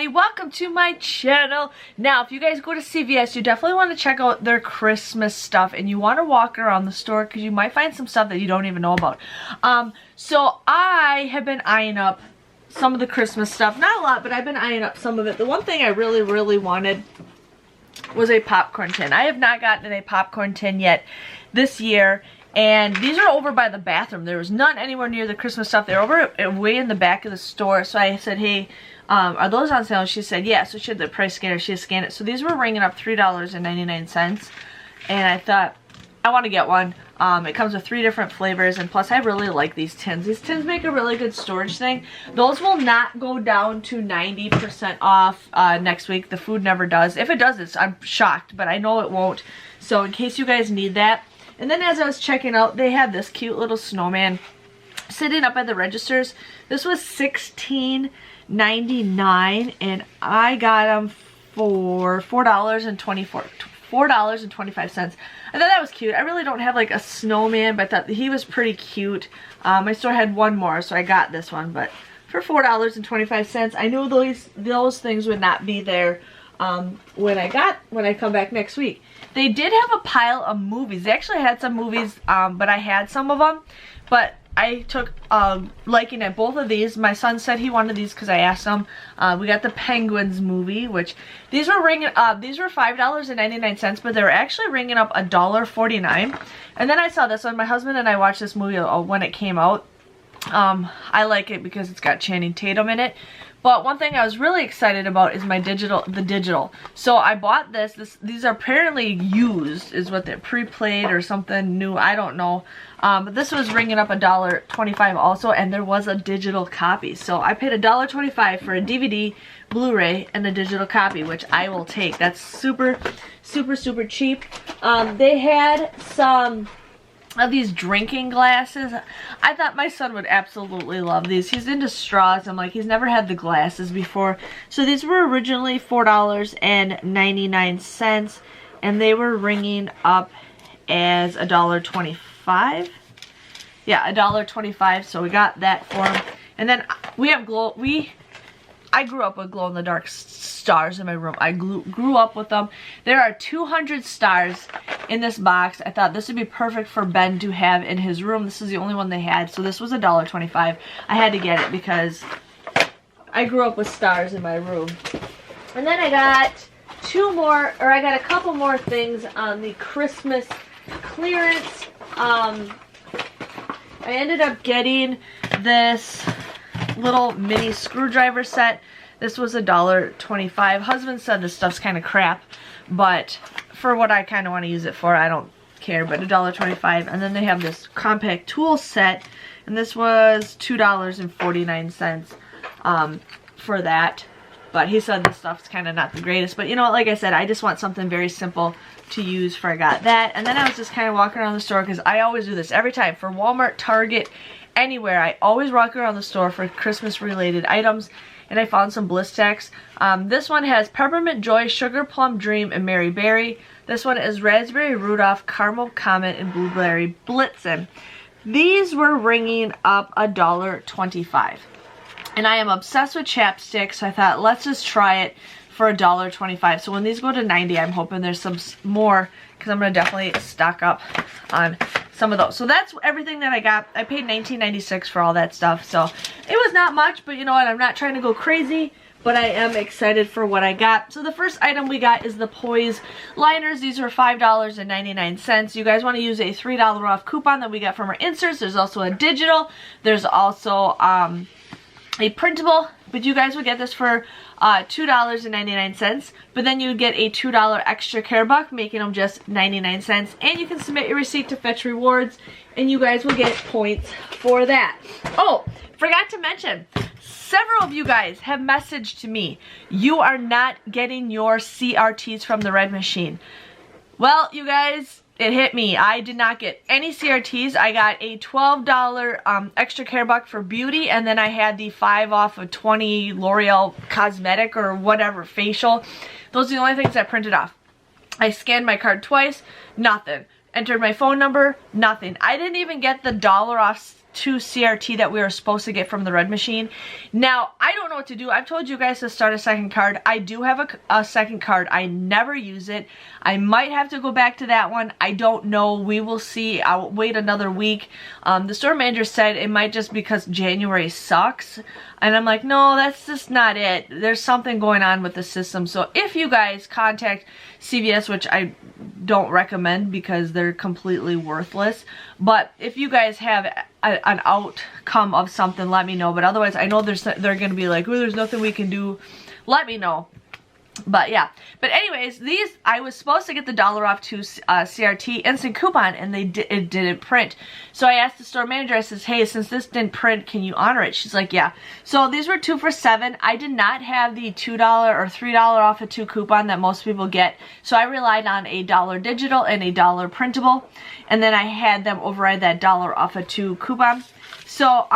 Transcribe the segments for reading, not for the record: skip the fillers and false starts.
everybody, welcome to my channel. Now if you guys go to CVS, you definitely want to check out their Christmas stuff, and you want to walk around the store because you might find some stuff that you don't even know about. So I have been eyeing up some of the Christmas stuff, not a lot, but I've been eyeing up some of it. The one thing I really wanted was a popcorn tin. I have not gotten a popcorn tin yet this year. And these are over by the bathroom. There was none anywhere near the Christmas stuff. They're over way in the back of the store. So I said, hey, are those on sale? And she said, yeah. So she had the price scanner. She had scanned it. So these were ringing up $3.99. And I thought, I want to get one. It comes with 3 different flavors. And plus, I really like these tins. These tins make a really good storage thing. Those will not go down to 90% off next week. The food never does. If it does, I'm shocked. But I know it won't. So in case you guys need that. And then as I was checking out, they had this cute little snowman sitting up at the registers. This was $16.99, and I got them for $4.25. I thought that was cute. I really don't have like a snowman, but I thought he was pretty cute. My store had one more, so I got this one. But for $4.25, I knew those things would not be there when I come back next week. They did have a pile of movies. They actually had some movies, but I had some of them. But I took liking at both of these. My son said he wanted these because I asked him. We got the Penguins movie, which these were ringing up. These were $5.99, but they were actually ringing up $1.49. And then I saw this one. My husband and I watched this movie when it came out. I like it because it's got Channing Tatum in it. But one thing I was really excited about is the digital. So I bought this. These are apparently used, is what they're pre-played or something new. I don't know. But this was ringing up $1.25 also, and there was a digital copy. So I paid $1.25 for a DVD, Blu-ray, and a digital copy, which I will take. That's super cheap. They had some of these drinking glasses. I thought my son would absolutely love these. He's into straws. I'm like, he's never had the glasses before. So these were originally $4.99, and they were ringing up as $1.25. Yeah, $1.25. So we got that for him. And then we have I grew up with glow-in-the-dark stars in my room. I grew up with them. There are 200 stars in this box. I thought this would be perfect for Ben to have in his room. This is the only one they had, so this was $1.25. I had to get it because I grew up with stars in my room. And then I got I got a couple more things on the Christmas clearance. I ended up getting this little mini screwdriver set. This was $1.25. Husband said this stuff's kind of crap, but for what I kind of want to use it for, I don't care. But $1.25. And then they have this compact tool set, and this was $2.49 for that. But he said this stuff's kind of not the greatest. But you know, like I said, I just want something very simple to use for I got that. And then I was just kind of walking around the store because I always do this every time for Walmart, Target, anywhere. I always walk around the store for Christmas related items, and I found some Bliss Techs. This one has Peppermint Joy, Sugar Plum Dream, and Mary Berry. This one is Raspberry Rudolph, Caramel Comet, and Blueberry Blitzen. These were ringing up $1.25. And I am obsessed with chapstick, so I thought, let's just try it for $1.25. So when these go to 90, I'm hoping there's some more, because I'm going to definitely stock up on some of those. So that's everything that I got. I paid $19.96 for all that stuff. So it was not much, but you know what? I'm not trying to go crazy, but I am excited for what I got. So the first item we got is the Poise liners. These are $5.99. You guys want to use a $3 off coupon that we got from our inserts. There's also a digital. There's also a printable, but you guys would get this for $2.99, but then you get a $2 extra care buck, making them just 99 cents, and you can submit your receipt to Fetch Rewards, and you guys will get points for that. Oh, forgot to mention, several of you guys have messaged to me, you are not getting your CRTs from the Red Machine. Well, you guys, it hit me. I did not get any CRTs. I got a $12 extra care buck for beauty, and then I had the 5 off of 20 L'Oreal Cosmetic or whatever facial. Those are the only things I printed off. I scanned my card twice, nothing. Entered my phone number, nothing. I didn't even get the $1 off 2 CRT that we were supposed to get from the red machine. Now, I don't know what to do. I've told you guys to start a second card. I do have a second card. I never use it. I might have to go back to that one. I don't know. We will see. I'll wait another week. The store manager said it might just because January sucks. And I'm like, no, that's just not it. There's something going on with the system. So if you guys contact CVS, which I don't recommend because they're completely worthless, but if you guys have an outcome of something, let me know. But otherwise, I know they're going to be like, oh, there's nothing we can do. Let me know. But yeah, but anyways, these, I was supposed to get the $1 off 2 CRT instant coupon, and it didn't print. So I asked the store manager, I says, hey, since this didn't print, can you honor it? She's like, yeah. So these were 2 for $7. I did not have the $2 or $3 off of 2 coupon that most people get. So I relied on a $1 digital and a $1 printable. And then I had them override that $1 off of 2 coupon. So,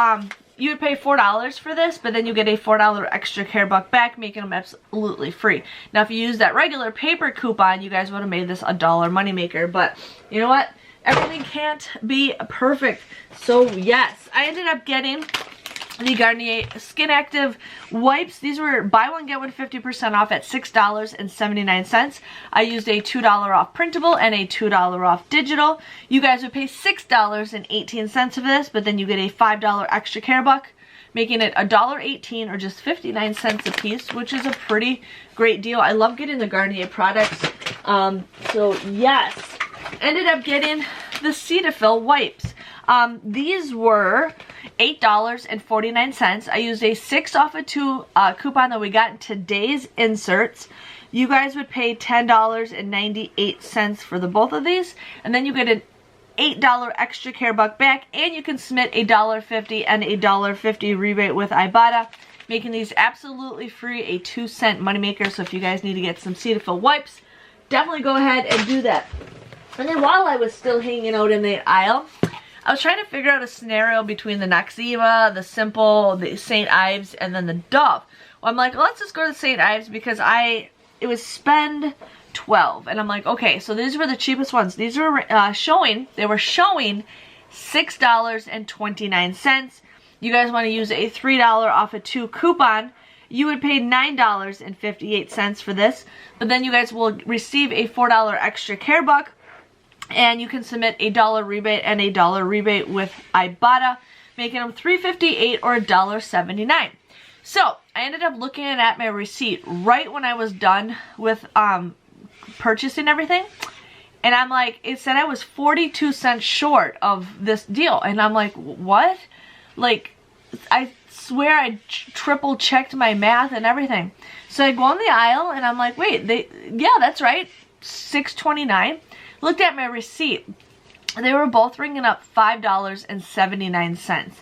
you would pay $4 for this, but then you get a $4 extra care buck back, making them absolutely free. Now, if you use that regular paper coupon, you guys would have made this a $1 moneymaker. But you know what? Everything can't be perfect. So yes, I ended up getting the Garnier Skin Active wipes. These were buy one get one 50% off at $6.79. I used a $2 off printable and a $2 off digital. You guys would pay $6.18 for this, but then you get a $5 extra care buck, making it $1.18 or just 59 cents a piece, which is a pretty great deal. I love getting the Garnier products. So yes, ended up getting the Cetaphil wipes. These were $8.49. I used a 6 off of 2 coupon that we got in today's inserts. You guys would pay $10.98 for the both of these, and then you get an $8 extra care buck back, and you can submit a $1.50 and a $1.50 rebate with Ibotta, making these absolutely free, a 2-cent moneymaker. So if you guys need to get some Cetaphil wipes, definitely go ahead and do that. And then while I was still hanging out in the aisle, I was trying to figure out a scenario between the Noxzema, the Simple, the St. Ives, and then the Dove. Well, I'm like, well, let's just go to St. Ives because it was spend 12. And I'm like, okay, so these were the cheapest ones. These were showing $6.29. You guys want to use a $3 off of 2 coupon. You would pay $9.58 for this. But then you guys will receive a $4 extra care buck. And you can submit a $1 rebate and a $1 rebate with Ibotta, making them $3.58 or $1.79. So I ended up looking at my receipt right when I was done with purchasing everything, and I'm like, it said I was 42 cents short of this deal, and I'm like, what? Like, I swear I triple checked my math and everything. So I go on the aisle and I'm like, wait, yeah, that's right, $6.29. Looked at my receipt. They were both ringing up $5.79.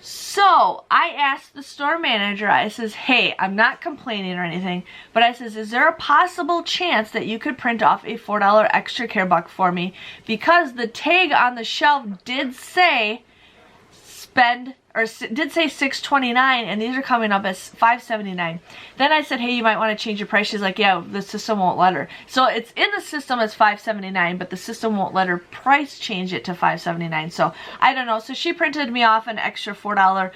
So I asked the store manager, I says, hey, I'm not complaining or anything, but I says, is there a possible chance that you could print off a $4 extra care buck for me? Because the tag on the shelf did say did say $6.29, and these are coming up as $5.79. Then I said, hey, you might want to change your price. She's like, yeah, the system won't let her. So it's in the system as $5.79, but the system won't let her price change it to $5.79. So I don't know. So she printed me off an extra $4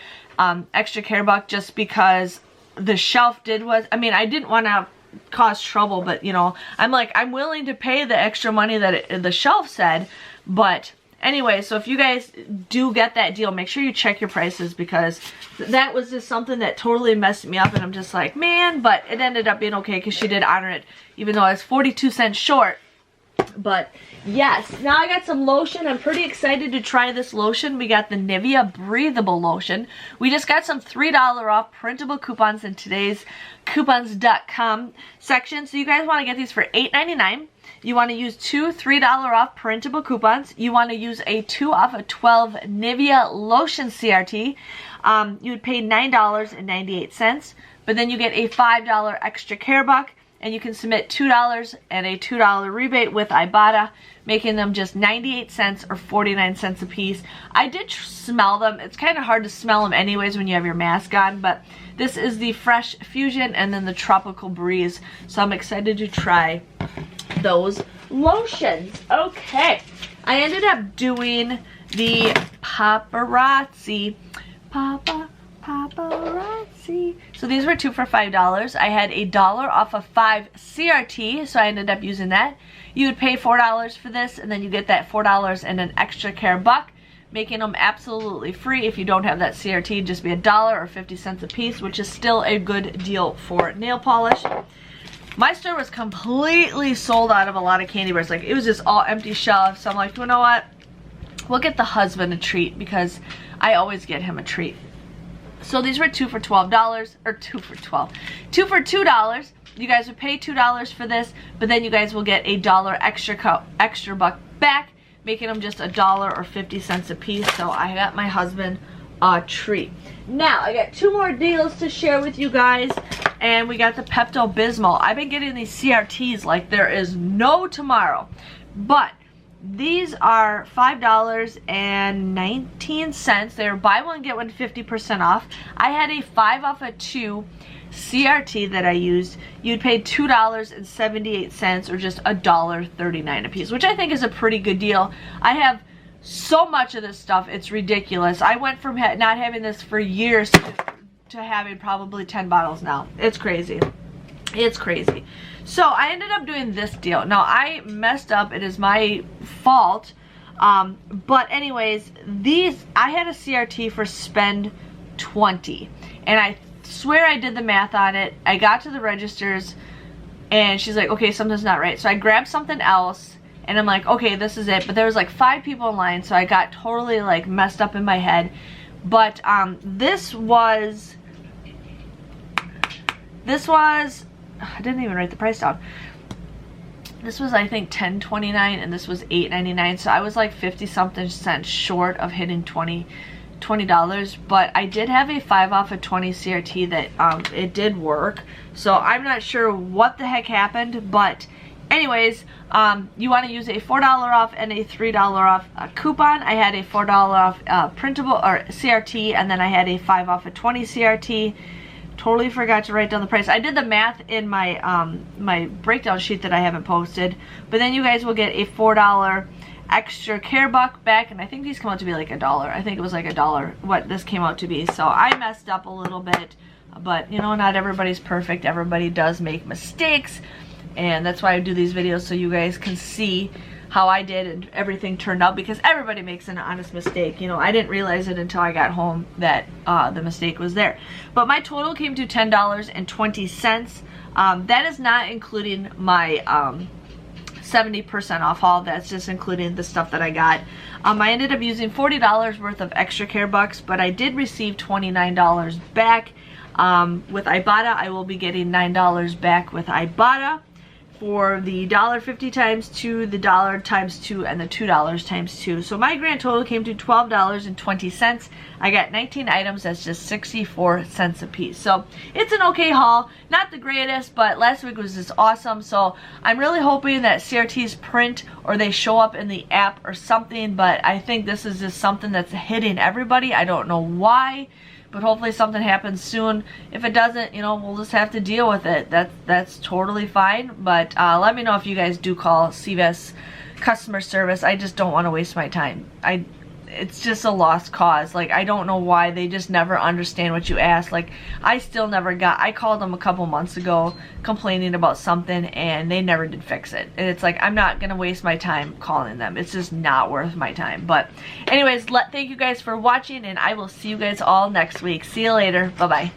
extra care buck just because the shelf I mean, I didn't want to cause trouble, but you know, I'm like, I'm willing to pay the extra money that the shelf said, but anyway, so if you guys do get that deal, make sure you check your prices, because that was just something that totally messed me up, and I'm just like, man, but it ended up being okay because she did honor it, even though I was 42 cents short. But yes, now I got some lotion. I'm pretty excited to try this lotion. We got the Nivea Breathable Lotion. We just got some $3 off printable coupons in today's coupons.com section. So you guys want to get these for $8.99. You want to use 2 $3 off printable coupons. You want to use a 2 off of 12 Nivea Lotion CRT. You would pay $9.98, but then you get a $5 extra care buck, and you can submit $2 and a $2 rebate with Ibotta, making them just 98 cents or 49 cents a piece. I did smell them. It's kind of hard to smell them anyways when you have your mask on, but this is the Fresh Fusion and then the Tropical Breeze. So I'm excited to try those lotions. Okay. I ended up doing the paparazzi. Paparazzi. So these were 2 for $5. I had $1 off of 5 CRT, so I ended up using that. You would pay $4 for this, and then you get that $4 and an extra care buck, making them absolutely free. If you don't have that CRT, just be $1 or 50 cents a piece, which is still a good deal for nail polish. My store was completely sold out of a lot of candy bars. Like, it was just all empty shelves. So I'm like, you know what? We'll get the husband a treat, because I always get him a treat. So these were 2 for $12, or 2 for $2. You guys would pay $2 for this, but then you guys will get $1 extra buck back, making them just $1 or 50 cents a piece. So I got my husband a treat. Now I got 2 more deals to share with you guys, and we got the Pepto-Bismol. I've been getting these CRTs like there is no tomorrow, but these are $5.19. They're buy one get one 50% off. I had a 5 off of 2 CRT that I used. You'd pay $2.78 or just $1.39 a piece, which I think is a pretty good deal. I have so much of this stuff, it's ridiculous. I went from not having this for years to having probably 10 bottles now. It's crazy. It's crazy. So I ended up doing this deal. Now I messed up. It is my fault. But anyways, I had a CRT for spend 20, and I swear I did the math on it. I got to the registers, and she's like, okay, something's not right. So I grabbed something else, and I'm like, okay, this is it. But there was like 5 people in line, so I got totally like messed up in my head. But this was, I didn't even write the price down. This was, I think, $10.29, and this was $8.99. So I was like 50 something cents short of hitting $20. But I did have a 5 off of 20 CRT that it did work. So I'm not sure what the heck happened, but anyways, you want to use a $4 off and a $3 off coupon. I had a $4 off printable or CRT, and then I had a 5 off of 20 CRT. Totally forgot to write down the price. I did the math in my my breakdown sheet that I haven't posted, but then you guys will get a $4 extra care buck back, and I think these come out to be like $1. I think it was like $1 what this came out to be. So I messed up a little bit, but you know, not everybody's perfect. Everybody does make mistakes, and that's why I do these videos, so you guys can see how I did and everything turned out, because everybody makes an honest mistake. You know, I didn't realize it until I got home that the mistake was there. But my total came to $10.20. That is not including my 70% off haul. That's just including the stuff that I got. I ended up using $40 worth of extra care bucks, but I did receive $29 back. With Ibotta, I will be getting $9 back with Ibotta for the $1.50 times 2, the $1 times 2, and the $2 times 2. So my grand total came to $12.20. I got 19 items. That's just 64 cents a piece. So it's an okay haul. Not the greatest, but last week was just awesome. So I'm really hoping that CRTs print or they show up in the app or something, but I think this is just something that's hitting everybody. I don't know why, but hopefully something happens soon. If it doesn't, you know, we'll just have to deal with it. That's totally fine. But let me know if you guys do call CVS customer service. I just don't want to waste my time. It's just a lost cause. Like, I don't know why. They just never understand what you ask. Like, I still never got, I called them a couple months ago complaining about something, and they never did fix it. And it's like, I'm not gonna waste my time calling them. It's just not worth my time. But anyways, thank you guys for watching, and I will see you guys all next week. See you later. Bye bye.